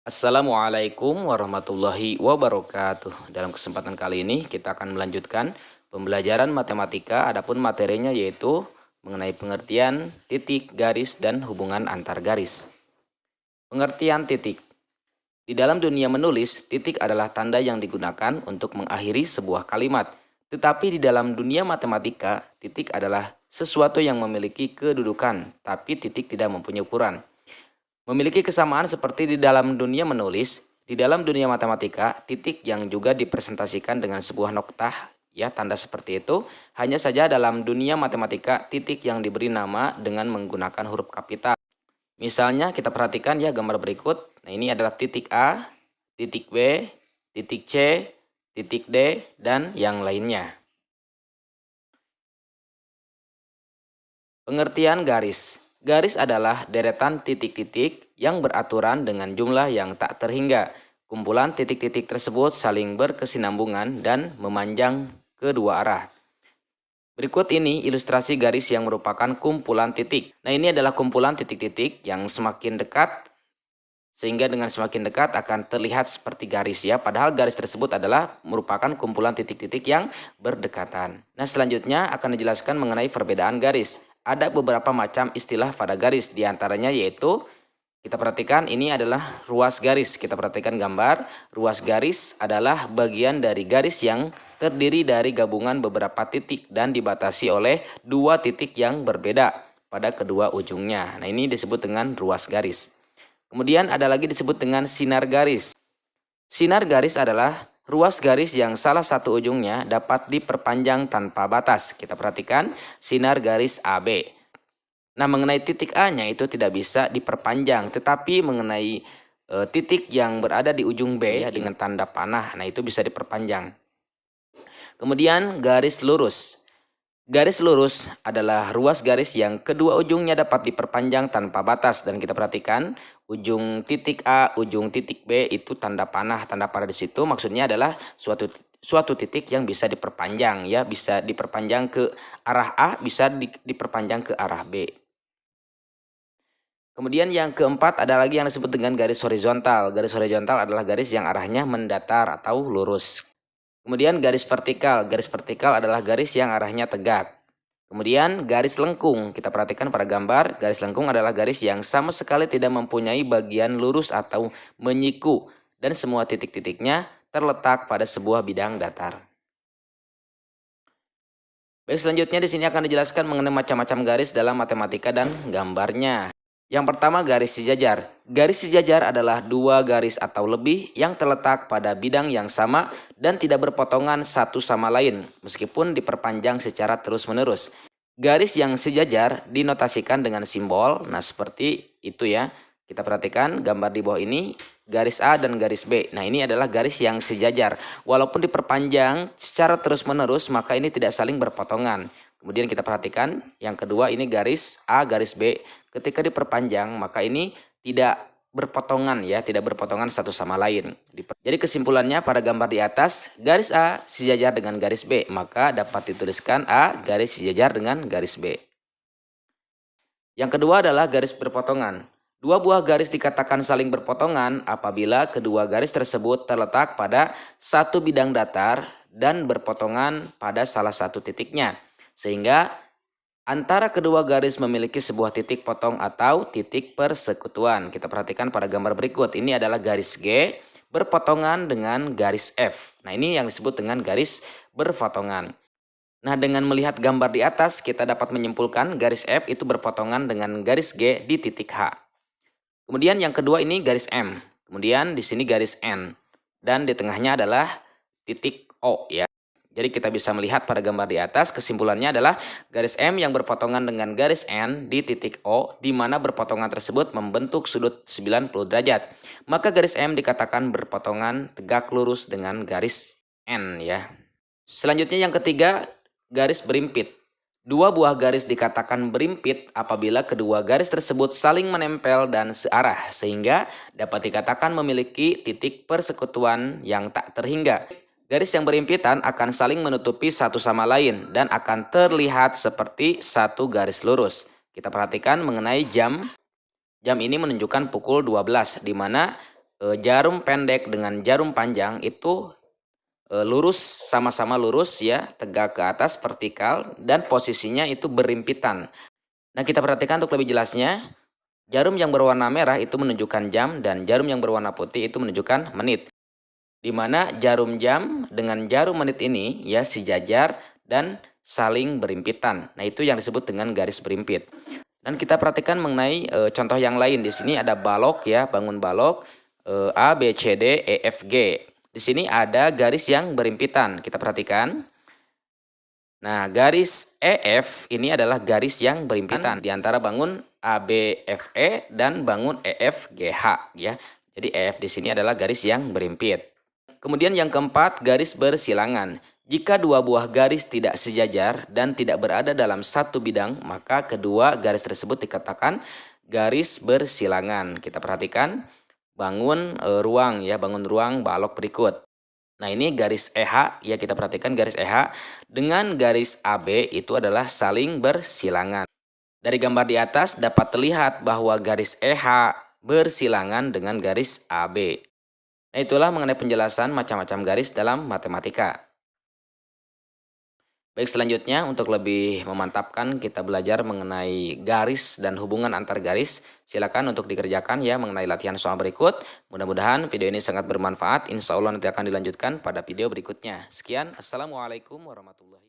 Assalamualaikum warahmatullahi wabarakatuh. Dalam kesempatan kali ini kita akan melanjutkan pembelajaran matematika, adapun materinya yaitu mengenai pengertian titik, garis, dan hubungan antar garis. Pengertian titik. Di dalam dunia menulis, titik adalah tanda yang digunakan untuk mengakhiri sebuah kalimat. Tetapi di dalam dunia matematika, titik adalah sesuatu yang memiliki kedudukan, tapi titik tidak mempunyai ukuran. Memiliki kesamaan seperti di dalam dunia menulis, di dalam dunia matematika, titik yang juga dipresentasikan dengan sebuah noktah, ya tanda seperti itu. Hanya saja dalam dunia matematika, titik yang diberi nama dengan menggunakan huruf kapital. Misalnya kita perhatikan ya gambar berikut. Nah ini adalah titik A, titik B, titik C, titik D, dan yang lainnya. Pengertian garis. Garis adalah deretan titik-titik yang beraturan dengan jumlah yang tak terhingga. Kumpulan titik-titik tersebut saling berkesinambungan dan memanjang kedua arah. Berikut ini ilustrasi garis yang merupakan kumpulan titik. Nah, ini adalah kumpulan titik-titik yang semakin dekat, sehingga dengan semakin dekat akan terlihat seperti garis ya. Padahal garis tersebut adalah merupakan kumpulan titik-titik yang berdekatan. Nah, selanjutnya akan dijelaskan mengenai perbedaan garis. Ada beberapa macam istilah pada garis, diantaranya yaitu kita perhatikan ini adalah ruas garis. Kita perhatikan gambar, ruas garis adalah bagian dari garis yang terdiri dari gabungan beberapa titik dan dibatasi oleh dua titik yang berbeda pada kedua ujungnya. Nah, ini disebut dengan ruas garis. Kemudian ada lagi disebut dengan sinar garis. Sinar garis adalah ruas garis yang salah satu ujungnya dapat diperpanjang tanpa batas. Kita perhatikan sinar garis AB. Nah, mengenai titik A-nya itu tidak bisa diperpanjang, tetapi mengenai titik yang berada di ujung B ya dengan tanda panah, nah itu bisa diperpanjang. Kemudian garis lurus. Garis lurus adalah ruas garis yang kedua ujungnya dapat diperpanjang tanpa batas, dan kita perhatikan ujung titik A, ujung titik B itu tanda panah. Tanda panah di situ maksudnya adalah suatu titik yang bisa diperpanjang ya, bisa diperpanjang ke arah A, bisa diperpanjang ke arah B. Kemudian yang keempat ada lagi yang disebut dengan garis horizontal. Garis horizontal adalah garis yang arahnya mendatar atau lurus. Kemudian garis vertikal. Garis vertikal adalah garis yang arahnya tegak. Kemudian garis lengkung. Kita perhatikan pada gambar, garis lengkung adalah garis yang sama sekali tidak mempunyai bagian lurus atau menyiku, dan semua titik-titiknya terletak pada sebuah bidang datar. Baik, selanjutnya di sini akan dijelaskan mengenai macam-macam garis dalam matematika dan gambarnya. Yang pertama, garis sejajar. Garis sejajar adalah dua garis atau lebih yang terletak pada bidang yang sama dan tidak berpotongan satu sama lain, meskipun diperpanjang secara terus-menerus. Garis yang sejajar dinotasikan dengan simbol, nah seperti itu ya. Kita perhatikan gambar di bawah ini, garis A dan garis B. Nah, ini adalah garis yang sejajar. Walaupun diperpanjang secara terus-menerus, maka ini tidak saling berpotongan. Kemudian kita perhatikan yang kedua, ini garis A, garis B. Ketika diperpanjang maka ini tidak berpotongan ya, tidak berpotongan satu sama lain. Jadi kesimpulannya pada gambar di atas, garis A sejajar dengan garis B, maka dapat dituliskan A garis sejajar dengan garis B. Yang kedua adalah garis berpotongan. Dua buah garis dikatakan saling berpotongan apabila kedua garis tersebut terletak pada satu bidang datar dan berpotongan pada salah satu titiknya, sehingga antara kedua garis memiliki sebuah titik potong atau titik persekutuan. Kita perhatikan pada gambar berikut. Ini adalah garis G berpotongan dengan garis F. Nah, ini yang disebut dengan garis berpotongan. Nah, dengan melihat gambar di atas, kita dapat menyimpulkan garis F itu berpotongan dengan garis G di titik H. Kemudian yang kedua ini garis M. Kemudian di sini garis N. Dan di tengahnya adalah titik O ya. Jadi kita bisa melihat pada gambar di atas, kesimpulannya adalah garis M yang berpotongan dengan garis N di titik O, di mana berpotongan tersebut membentuk sudut 90 derajat. Maka garis M dikatakan berpotongan tegak lurus dengan garis N ya. Selanjutnya yang ketiga, garis berimpit. Dua buah garis dikatakan berimpit apabila kedua garis tersebut saling menempel dan searah, sehingga dapat dikatakan memiliki titik persekutuan yang tak terhingga. Garis yang berimpitan akan saling menutupi satu sama lain dan akan terlihat seperti satu garis lurus. Kita perhatikan mengenai jam. Jam ini menunjukkan pukul 12, di mana jarum pendek dengan jarum panjang itu lurus, sama-sama lurus ya, tegak ke atas vertikal dan posisinya itu berimpitan. Nah, kita perhatikan untuk lebih jelasnya. Jarum yang berwarna merah itu menunjukkan jam dan jarum yang berwarna putih itu menunjukkan menit. Di mana jarum jam dengan jarum menit ini ya sejajar dan saling berimpitan. Nah, itu yang disebut dengan garis berimpit. Dan kita perhatikan mengenai contoh yang lain. Di sini ada balok ya, bangun balok A, B, C, D, E, F, G. Di sini ada garis yang berimpitan. Kita perhatikan. Nah, garis EF ini adalah garis yang berimpitan di antara bangun ABFE dan bangun EFGH ya. Jadi EF di sini adalah garis yang berimpit. Kemudian yang keempat, garis bersilangan. Jika dua buah garis tidak sejajar dan tidak berada dalam satu bidang, maka kedua garis tersebut dikatakan garis bersilangan. Kita perhatikan bangun ruang ya, bangun ruang balok berikut. Nah, ini garis EH ya, kita perhatikan garis EH dengan garis AB itu adalah saling bersilangan. Dari gambar di atas dapat terlihat bahwa garis EH bersilangan dengan garis AB. Nah, itulah mengenai penjelasan macam-macam garis dalam matematika. Baik, selanjutnya untuk lebih memantapkan kita belajar mengenai garis dan hubungan antar garis. Silakan untuk dikerjakan ya mengenai latihan soal berikut. Mudah-mudahan video ini sangat bermanfaat. Insya Allah nanti akan dilanjutkan pada video berikutnya. Sekian, Assalamualaikum warahmatullahi wabarakatuh.